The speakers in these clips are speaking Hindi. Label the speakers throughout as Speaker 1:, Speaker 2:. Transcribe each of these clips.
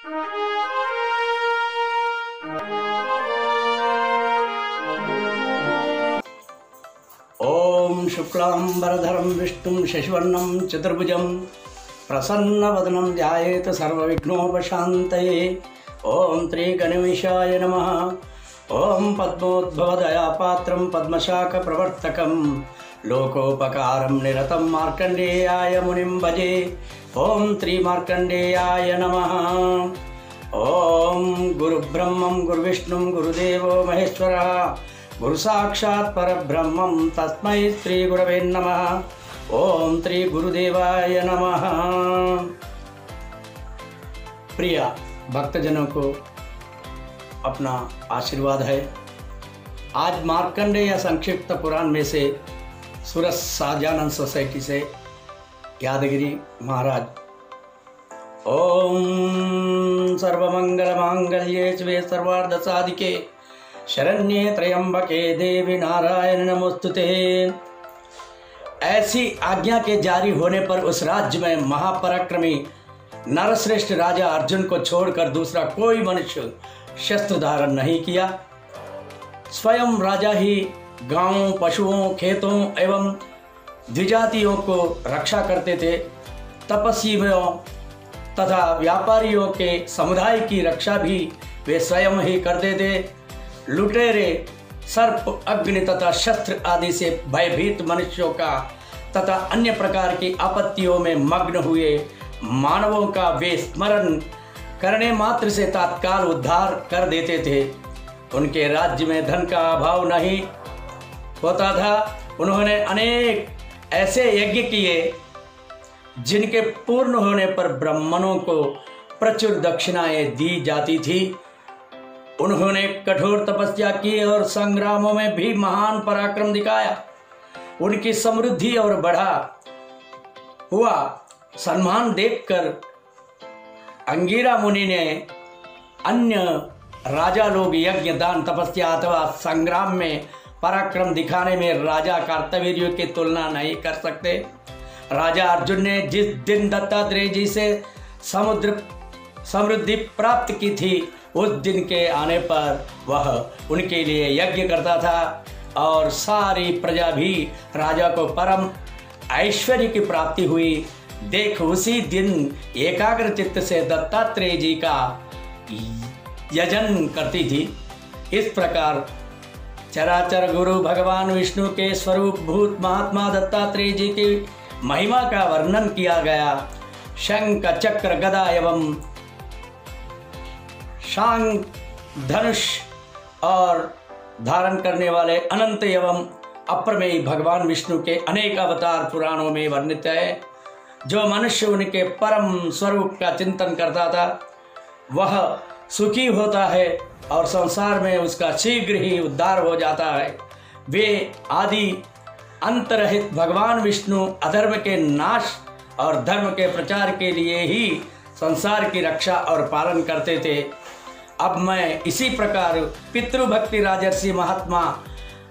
Speaker 1: ओम शुक्लांबरधरं विष्णुं शशिवर्णं चतुर्भुजं प्रसन्नवदनं ध्यायेत सर्वविघ्नोपशान्तये। ओम त्रिगणेशाय नमः। ओम पद्मोद्भवदयापात्रं पद्मशाखप्रवर्तकं लोकोपकारं निरतं मार्कण्डेयाय मुनिं भजे। ओम त्रिमार्कण्डेयाय नमः। ओम गुरुब्रह्मं गुरुविष्णुं गुरुदेवो महेश्वरः गुरु साक्षात् परब्रह्मं तस्मै श्री गुरवे नमः। ओम श्री गुरुदेवाय नमः। प्रिय भक्तजनों को अपना आशीर्वाद है। आज मार्कंडेय संक्षिप्त पुराण में से सूरत सहजानंद सोसाइटी से यादगिरी महाराज। ओम सर्वमंगल मांगल्ये शिवे सर्वार्थ साधिके शरण्ये त्र्यंबके देवी नारायण नमोस्तुते। ऐसी आज्ञा के जारी होने पर उस राज्य में महापराक्रमी नरश्रेष्ठ राजा अर्जुन को छोड़कर दूसरा कोई मनुष्य शस्त्र धारण नहीं किया। स्वयं राजा ही गांवों, पशुओं, खेतों एवं द्विजातियों को रक्षा करते थे। तपस्वियों तथा व्यापारियों के समुदाय की रक्षा भी वे स्वयं ही करते थे। लुटेरे, सर्प, अग्नि तथा शस्त्र आदि से भयभीत मनुष्यों का तथा अन्य प्रकार की आपत्तियों में मग्न हुए मानवों का वे स्मरण करने मात्र से तत्काल उद्धार कर देते थे। उनके राज्य में धन का अभाव नहीं होता था। उन्होंने अनेक ऐसे यज्ञ किए जिनके पूर्ण होने पर ब्राह्मणों को प्रचुर दक्षिणाएं दी जाती थी। उन्होंने कठोर तपस्या की और संग्रामों में भी महान पराक्रम दिखाया। उनकी समृद्धि और बढ़ा हुआ सम्मान देखकर अंगिरा मुनि ने अन्य राजा लोग यज्ञ, दान, तपस्या अथवा संग्राम में पराक्रम दिखाने में राजा कार्तवीर्य की तुलना नहीं कर सकते। राजा अर्जुन ने जिस दिन दत्तात्रेय जी से समृद्धि प्राप्त की थी, उस दिन के आने पर वह उनके लिए यज्ञ करता था और सारी प्रजा भी राजा को परम ऐश्वर्य की प्राप्ति हुई देख उसी दिन एकाग्र चित्त से दत्तात्रेय जी का यजन करती थी। इस प्रकार चराचर गुरु भगवान विष्णु के स्वरूप भूत महात्मा दत्तात्रेय जी की महिमा का वर्णन किया गया। शंख, चक्र, गदा एवं शांग, धनुष और धारण करने वाले अनंत एवं अप्रमेय भगवान विष्णु के अनेक अवतार पुराणों में वर्णित है। जो मनुष्य उनके परम स्वरूप का चिंतन करता था वह सुखी होता है और संसार में उसका शीघ्र ही उद्धार हो जाता है। वे आदि अंतरहित भगवान विष्णु अधर्म के नाश और धर्म के प्रचार के लिए ही संसार की रक्षा और पालन करते थे। अब मैं इसी प्रकार पितृभक्ति राजर्षि महात्मा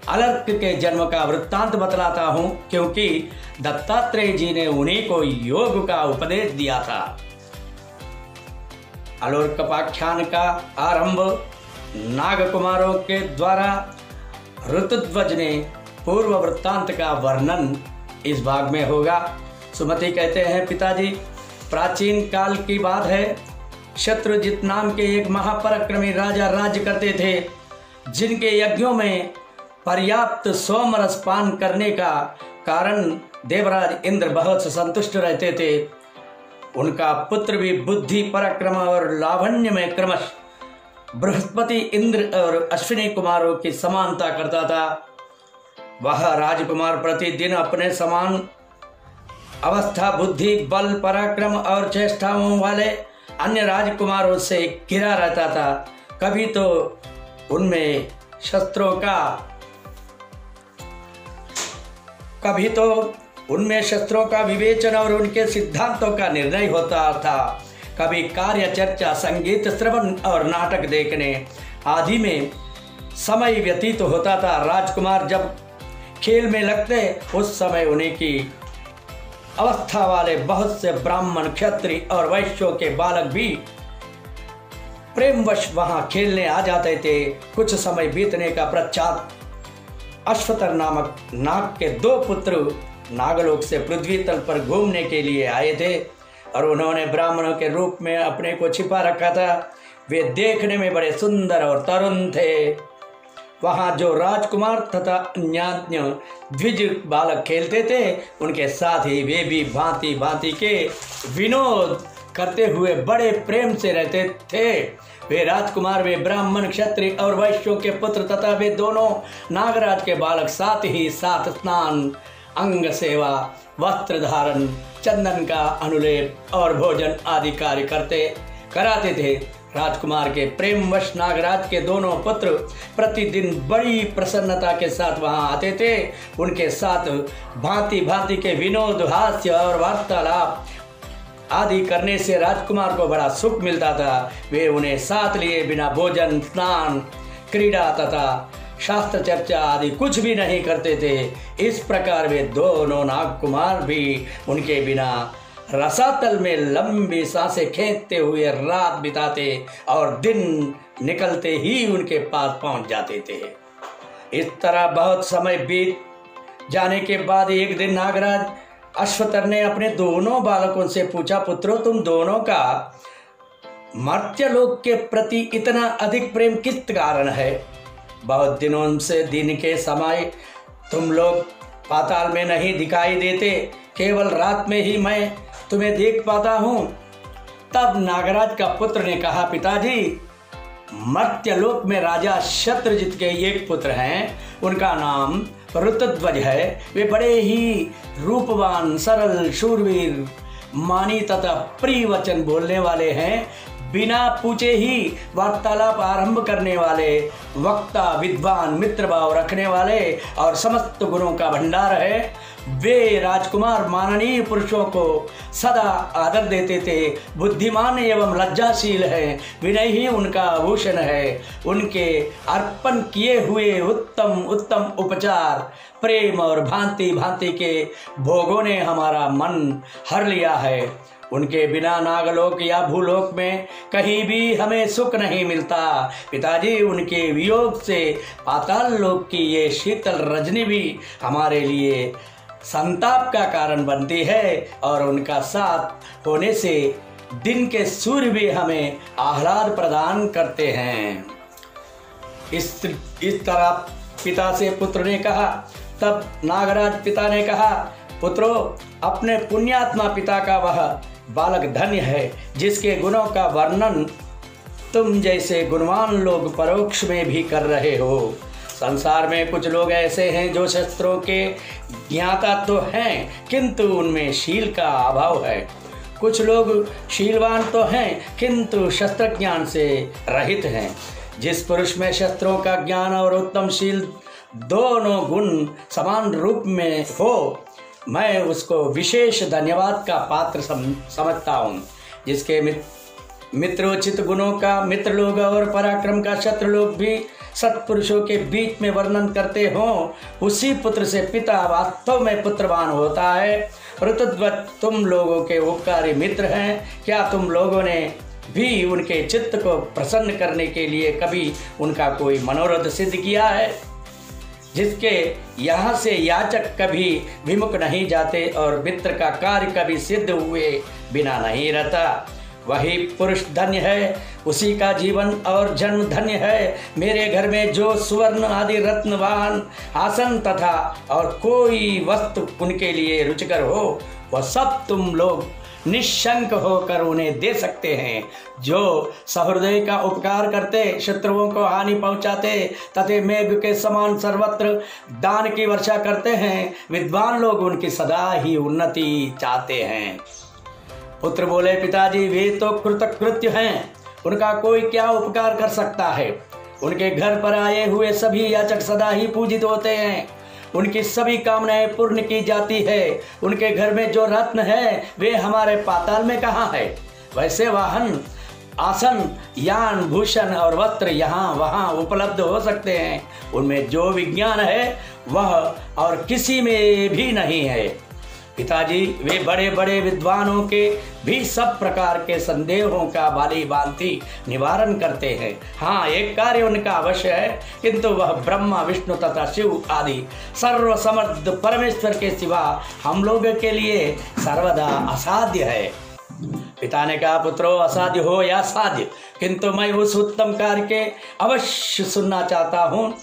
Speaker 1: अलर्क के जन्म का वृत्तांत बतलाता हूँ, क्योंकि दत्तात्रेय जी ने उन्हीं को योग का उपदेश दिया था। अलर्कोपाख्यान का आरंभ नाग कुमारों के द्वारा ऋतुध्वज ने पूर्व वृत्तांत का वर्णन इस भाग में होगा। सुमति कहते हैं, पिताजी, प्राचीन काल की बात है। शत्रुजित नाम के एक महापराक्रमी राजा राज्य करते थे, जिनके यज्ञों में पर्याप्त सोमरस पान करने का कारण देवराज इंद्र बहुत संतुष्ट रहते थे। उनका पुत्र भी बुद्धि, पराक्रम और लावण्य में क्रमशः बृहस्पति, इंद्र और अश्विनी कुमारों की समानता करता था। वह राजकुमार प्रतिदिन अपने समान अवस्था, बुद्धि, बल, पराक्रम और चेष्टाओं वाले अन्य राजकुमारों से घिरा रहता था। कभी तो उनमें शस्त्रों का विवेचन और उनके सिद्धांतों का निर्णय होता था। कभी कार्य, चर्चा, संगीत श्रवण और नाटक देखने आदि में समय व्यतीत होता था। राजकुमार जब खेल में लगते उस समय उन्हीं की अवस्था वाले बहुत से ब्राह्मण, क्षत्रिय और वैश्यों के बालक भी प्रेमवश वहां खेलने आ जाते थे। कुछ समय बीतने का पश्चात अश्वतर नामक नाग के 2 पुत्र नागलोक से पृथ्वी तल पर घूमने के लिए आए थे और उन्होंने ब्राह्मणों के रूप में अपने को छिपा रखा था। वे देखने में बड़े सुंदर और तरुण थे। वहाँ जो राजकुमार तथा अन्यान्य द्विज बालक खेलते थे, उनके साथ ही वे भी भांति भांति के विनोद करते हुए बड़े प्रेम से रहते थे। वे राजकुमार, वे ब्राह्मण, क्षत्रिय और वैश्यों के पुत्र तथा वे दोनों नागराज के बालक साथ ही साथ स्नान, अंग सेवा, वस्त्र धारण, चंदन का अनुलेप और भोजन आदि कार्य कराते थे। राजकुमार के प्रेमवश नागराज के दोनों पुत्र प्रतिदिन बड़ी प्रसन्नता के साथ वहां आते थे। उनके साथ भांति भांति के विनोद, हास्य और वार्तालाप आदि करने से राजकुमार को बड़ा सुख मिलता था। वे उन्हें साथ लिए बिना भोजन, स्नान, क्रीड़ा तथा शास्त्र चर्चा आदि कुछ भी नहीं करते थे। इस प्रकार वे दोनों नागकुमार भी उनके बिना रसातल में लंबी सांसें खींचते हुए रात बिताते और दिन निकलते ही उनके पास पहुंच जाते थे। इस तरह बहुत समय बीत जाने के बाद एक दिन नागराज अश्वतर ने अपने दोनों बालकों से पूछा, पुत्रों, तुम दोनों का मर्त्यलोक के प्रति इतना अधिक प्रेम किस कारण है? बहुत दिनों से दिन के समय तुम लोग पाताल में नहीं दिखाई देते, केवल रात में ही मैं तुम्हें देख पाता हूँ। तब नागराज का पुत्र ने कहा, पिताजी, मर्त्यलोक में राजा शत्रुजित के एक पुत्र हैं, उनका नाम ऋतध्वज है। वे बड़े ही रूपवान, सरल, शूरवीर, मानी तथा प्रिय वचन बोलने वाले हैं। बिना पूछे ही वार्तालाप आरंभ करने वाले, वक्ता, विद्वान, मित्र भाव रखने वाले और समस्त गुणों का भंडार है। वे राजकुमार माननीय पुरुषों को सदा आदर देते थे। बुद्धिमान एवं लज्जाशील है, विनय ही उनका आभूषण है। उनके अर्पण किए हुए उत्तम उत्तम उपचार, प्रेम और भांति भांति के भोगों ने हमारा मन हर लिया है। उनके बिना नागलोक या भूलोक में कहीं भी हमें सुख नहीं मिलता। पिताजी, उनके वियोग से पाताल लोक की ये शीतल रजनी भी हमारे लिए संताप का कारण बनती है और उनका साथ होने से दिन के सूर्य भी हमें आह्लाद प्रदान करते हैं। इस तरह पिता से पुत्र ने कहा। तब नागराज पिता ने कहा, पुत्रों, अपने पुण्यात्मा पिता का वह बालक धन्य है जिसके गुणों का वर्णन तुम जैसे गुणवान लोग परोक्ष में भी कर रहे हो। संसार में कुछ लोग ऐसे हैं जो शस्त्रों के ज्ञाता तो हैं, किंतु उनमें शील का अभाव है। कुछ लोग शीलवान तो हैं, किंतु शस्त्र ज्ञान से रहित हैं। जिस पुरुष में शस्त्रों का ज्ञान और उत्तम शील दोनों गुण समान रूप में हो, मैं उसको विशेष धन्यवाद का पात्र समझता हूँ। जिसके मित्रोचित गुणों का मित्र लोग और पराक्रम का शत्रु लोग भी सत्पुरुषों के बीच में वर्णन करते हों, उसी पुत्र से पिता वास्तव में पुत्रवान होता है। ऋतध्वज तुम लोगों के उपकारी मित्र हैं। क्या तुम लोगों ने भी उनके चित्त को प्रसन्न करने के लिए कभी उनका कोई मनोरथ सिद्ध किया है? जिसके यहाँ से याचक कभी विमुख नहीं जाते और मित्र का कार्य कभी सिद्ध हुए बिना नहीं रहता, वही पुरुष धन्य है। उसी का जीवन और जन्म धन्य है। मेरे घर में जो सुवर्ण आदि रत्नवान आसन तथा और कोई वस्तु उनके लिए रुचिकर हो, वह सब तुम लोग निशंक होकर उन्हें दे सकते हैं। जो सहृदय का उपकार करते, शत्रुओं को हानि पहुंचाते तथा मेघ के समान सर्वत्र दान की वर्षा करते हैं, विद्वान लोग उनकी सदा ही उन्नति चाहते हैं। पुत्र बोले, पिताजी, वे तो कृतकृत्य हैं, उनका कोई क्या उपकार कर सकता है? उनके घर पर आए हुए सभी याचक सदा ही पूजित होते हैं। उनकी सभी कामनाएं पूर्ण की जाती है। उनके घर में जो रत्न है वे हमारे पाताल में कहाँ है? वैसे वाहन, आसन, यान, भूषण और वस्त्र यहाँ वहाँ उपलब्ध हो सकते हैं। उनमें जो विज्ञान है वह और किसी में भी नहीं है। पिताजी वे बड़े बड़े विद्वानों के भी सब प्रकार के संदेहों का भाली भांति निवारण करते हैं। हाँ, एक कार्य उनका अवश्य है, किंतु वह ब्रह्मा विष्णु तथा शिव आदि सर्वसमर्थ परमेश्वर के सिवा हम लोगों के लिए सर्वदा असाध्य है। पिता ने कहा, पुत्रो असाध्य हो या साध्य, किंतु मैं उस उत्तम कार्य के अवश्य सुनना चाहता हूँ।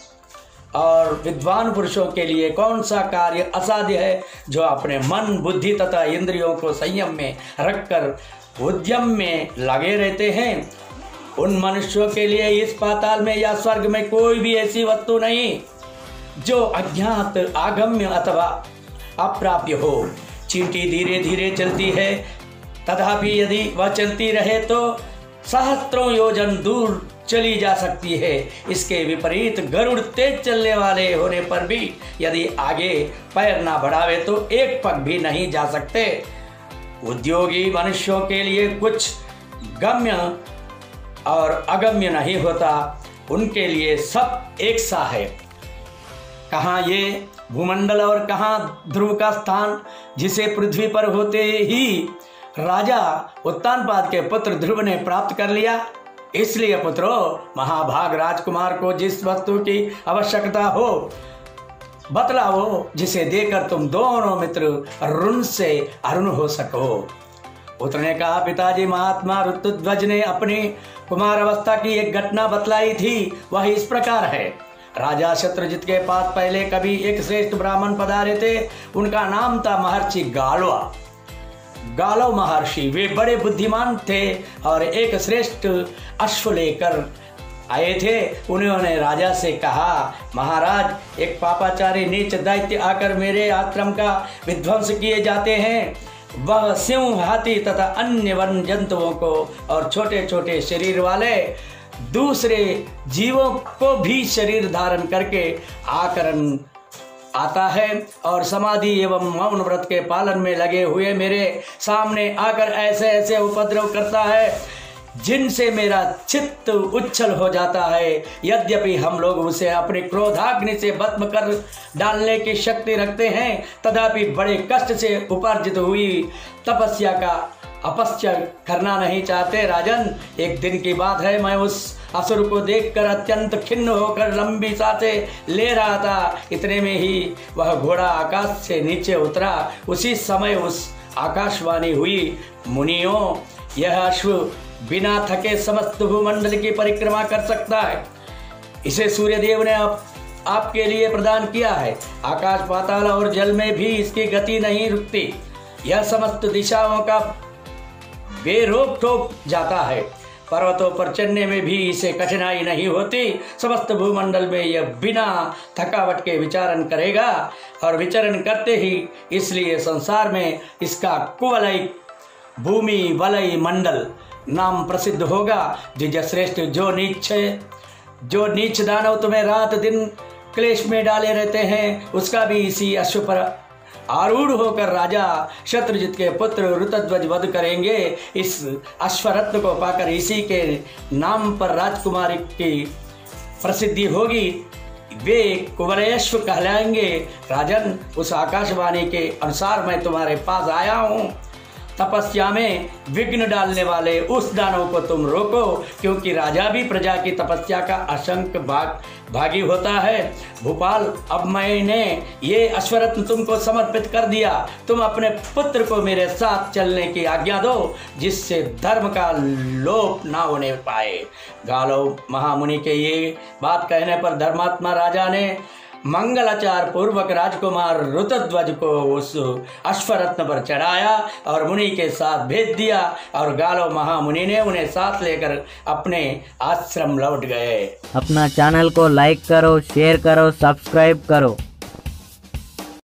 Speaker 1: और विद्वान पुरुषों के लिए कौन सा कार्य असाध्य है? जो अपने मन बुद्धि तथा इंद्रियों को संयम में रखकर उद्यम में लगे रहते हैं। उन मनुष्यों के लिए इस पाताल में या स्वर्ग में कोई भी ऐसी वस्तु नहीं जो अज्ञात आगम्य अथवा अप्राप्य हो। चींटी धीरे धीरे चलती है, तथापि यदि वह चलती रहे तो सहस्त्रों योजन दूर चली जा सकती है। इसके विपरीत गरुड़ तेज चलने वाले होने पर भी यदि आगे पैर ना बढ़ावे तो एक पग भी नहीं जा सकते। उद्योगी मनुष्यों के लिए कुछ गम्य और अगम्य नहीं होता, उनके लिए सब एक सा है। कहाँ ये भूमंडल और कहाँ ध्रुव का स्थान, जिसे पृथ्वी पर होते ही राजा उत्तानपाद के पुत्र ध्रुव ने प्राप्त कर लिया। इसलिए पुत्रो, महाभाग राजकुमार को जिस वस्तु की आवश्यकता हो बतलाओ, जिसे देकर तुम दोनों मित्र ऋण से अरुण हो सको। पुत्र ने कहा, पिताजी, महात्मा ऋतुध्वज ने अपनी कुमार अवस्था की एक घटना बतलाई थी। वह इस प्रकार है। राजा शत्रुजित के पास पहले कभी एक श्रेष्ठ ब्राह्मण पधारे थे। उनका नाम था महर्षि गालवा। गालव महर्षि वे बड़े बुद्धिमान थे और एक श्रेष्ठ अश्व लेकर आए थे। उन्होंने राजा से कहा, महाराज, एक पापाचारी नीच दैत्य आकर मेरे आश्रम का विध्वंस किए जाते हैं। वह सिंह, हाथी तथा अन्य वन जंतुओं को और छोटे छोटे शरीर वाले दूसरे जीवों को भी शरीर धारण करके आकरण आता है और समाधि एवं मौन व्रत के पालन में लगे हुए मेरे सामने आकर ऐसे ऐसे उपद्रव करता है जिनसे मेरा चित्त उच्छल हो जाता है। यद्यपि हम लोग उसे अपने क्रोधाग्नि से भस्म कर डालने की शक्ति रखते हैं, तथापि बड़े कष्ट से उपार्जित हुई तपस्या का अपस्य करना नहीं चाहते। राजन, एक दिन की बात है, मैं उस असुर को देखकर अत्यंत खिन्न होकर लंबी सांसें ले रहा था। इतने में ही वह घोड़ा आकाश से नीचे उतरा। उसी समय उस आकाशवाणी हुई, मुनियों, यह अश्व बिना थके समस्त भूमंडल की परिक्रमा कर सकता है। इसे सूर्यदेव ने आपके लिए प्रदान किया है। आकाश, पाताल और जल में भी इसकी गति नहीं रुकती। यह समस्त दिशाओं का बेरोक ठोक जाता है। पर्वतों पर चढ़ने में भी इसे कठिनाई नहीं होती। समस्त भूमंडल में यह बिना थकावट के विचरण करेगा और विचरण करते ही इसलिए संसार में इसका कुवलय भूमि वलय मंडल नाम प्रसिद्ध होगा। जिजश्रेष्ठ, जो नीच दानव तुम्हें रात दिन क्लेश में डाले रहते हैं, उसका भी इसी अश्व पर आरूढ़ होकर राजा शत्रुजित के पुत्र ऋतध्वज वध करेंगे। इस अश्वरत्न को पाकर इसी के नाम पर राजकुमारी की प्रसिद्धि होगी। वे कुवलयश्व कहलाएंगे। राजन, उस आकाशवाणी के अनुसार मैं तुम्हारे पास आया हूँ। तपस्या में विघ्न डालने वाले उस दानव को तुम रोको, क्योंकि राजा भी प्रजा की तपस्या का असंख्य भागी होता है। भूपाल, अब मैंने ये अश्वरत्न तुमको समर्पित कर दिया। तुम अपने पुत्र को मेरे साथ चलने की आज्ञा दो, जिससे धर्म का लोप ना होने पाए। गालव महामुनि के ये बात कहने पर धर्मात्मा राजा ने मंगलाचार पूर्वक राजकुमार ऋतध्वज को उस अश्वरत्न पर चढ़ाया और मुनि के साथ भेज दिया और गालव महामुनि ने उन्हें साथ लेकर अपने आश्रम लौट गए।
Speaker 2: अपना चैनल को लाइक करो, शेयर करो, सब्सक्राइब करो।